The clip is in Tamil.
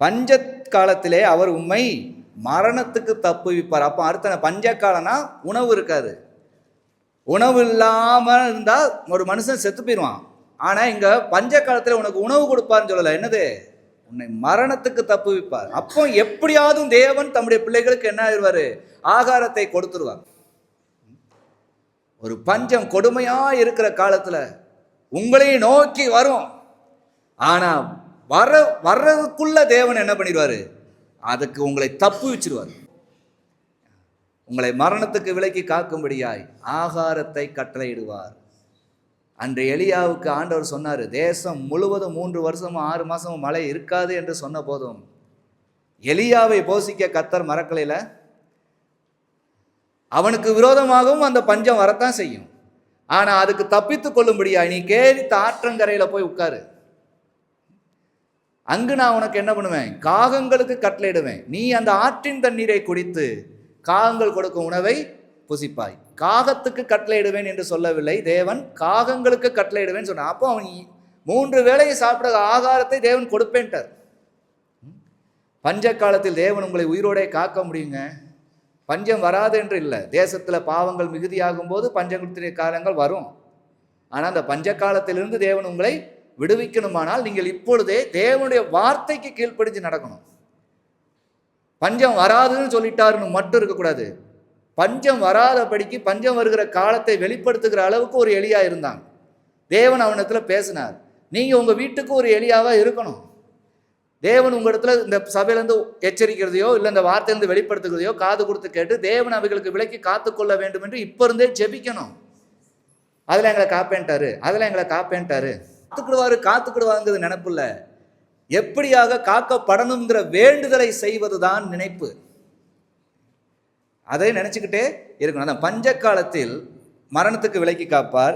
பஞ்ச காலத்திலே அவர் உம்மை மரணத்துக்கு தப்புவிப்பார். அப்போ அடுத்த பஞ்ச காலம்னா உணவு இருக்காது. உணவு இல்லாமல் இருந்தால் ஒரு மனுஷன் செத்து போயிடுவான். ஆனால் இங்கே பஞ்ச காலத்தில் உனக்கு உணவு கொடுப்பார்னு சொல்லலை. என்னது? உன்னை மரணத்துக்கு தப்புவிப்பார். அப்போ எப்படியாவது தேவன் தம்முடைய பிள்ளைகளுக்கு என்ன ஆயிடுவார்? ஆகாரத்தை கொடுத்துருவார். ஒரு பஞ்சம் கொடுமையாக இருக்கிற காலத்தில் உங்களையும் நோக்கி வரும். ஆனால் வர்றதுக்குள்ள தேவன் என்ன பண்ணிடுவார்? அதுக்கு உங்களை தப்பு வச்சிருவார். உங்களை மரணத்துக்கு விலக்கி காக்கும்படியாய் ஆகாரத்தை கட்டளையிடுவார். அன்று எலியாவுக்கு ஆண்டவர் சொன்னார், தேசம் முழுவதும் 3 வருஷமும் 6 மாசமும் மழை இருக்காது என்று சொன்ன போதும் எலியாவை போஷிக்க கர்த்தர் மறக்கலையில. அவனுக்கு விரோதமாகவும் அந்த பஞ்சம் வரத்தான் செய்யும். ஆனால் அதுக்கு தப்பித்து கொள்ளும்படியாய் நீ கேரித்த ஆற்றங்கரையில் போய் உட்காரு. அங்கு நான் உனக்கு என்ன பண்ணுவேன்? காகங்களுக்கு கட்டளையிடுவேன். நீ அந்த ஆற்றின் தண்ணீரை குடித்து காகங்கள் கொடுக்கும் உணவை புசிப்பாய். காகத்துக்கு கட்டளையிடுவேன் என்று சொல்லவில்லை தேவன், காகங்களுக்கு கட்டளையிடுவேன் சொன்னான். அப்போ அவன் 3 வேளையை சாப்பிட ஆகாரத்தை தேவன் கொடுப்பேன்ட்டார். பஞ்ச காலத்தில் தேவன் உங்களை உயிரோடே காக்க முடியுங்க. பஞ்சம் வராது என்று இல்லை. தேசத்தில் பாவங்கள் மிகுதியாகும் போது பஞ்சத்திய காலங்கள் வரும். ஆனால் அந்த பஞ்ச காலத்திலிருந்து தேவன் உங்களை விடுவிக்கணுமானால் நீங்கள் இப்பொழுதே தேவனுடைய வார்த்தைக்கு கீழ்ப்படிஞ்சு நடக்கணும். பஞ்சம் வராதுன்னு சொல்லிட்டாருன்னு மட்டும் இருக்கக்கூடாது. பஞ்சம் வராதபடிக்கு பஞ்சம் வருகிற காலத்தை வெளிப்படுத்துகிற அளவுக்கு ஒரு எலியா இருந்தாங்க. தேவன் அவனிடத்தில் பேசினார். நீங்கள் உங்கள் வீட்டுக்கு ஒரு எலியாவாக இருக்கணும். தேவன் உங்கள் இடத்துல இந்த சபையிலேருந்து எச்சரிக்கிறதையோ இல்லை இந்த வார்த்தையிலேருந்து வெளிப்படுத்துகிறதையோ காது கொடுத்து கேட்டு தேவன் அவைகளுக்கு விலக்கி காத்துக்கொள்ள வேண்டும் என்று இப்போ இருந்தே ஜெபிக்கணும். அதில் எங்களை காப்பேன்ட்டாரு, அதில் எங்களை காப்பேன்ட்டாரு. காத்துக்கிடுவாருங்கிறது நினைப்பு இல்லை. எப்படியாக காக்கப்படணுங்கிற வேண்டுதலை செய்வதுதான் நினைப்பு. அதை நினைச்சுக்கிட்டே இருக்கணும். அந்த பஞ்ச காலத்தில் மரணத்துக்கு விலக்கி காப்பார்.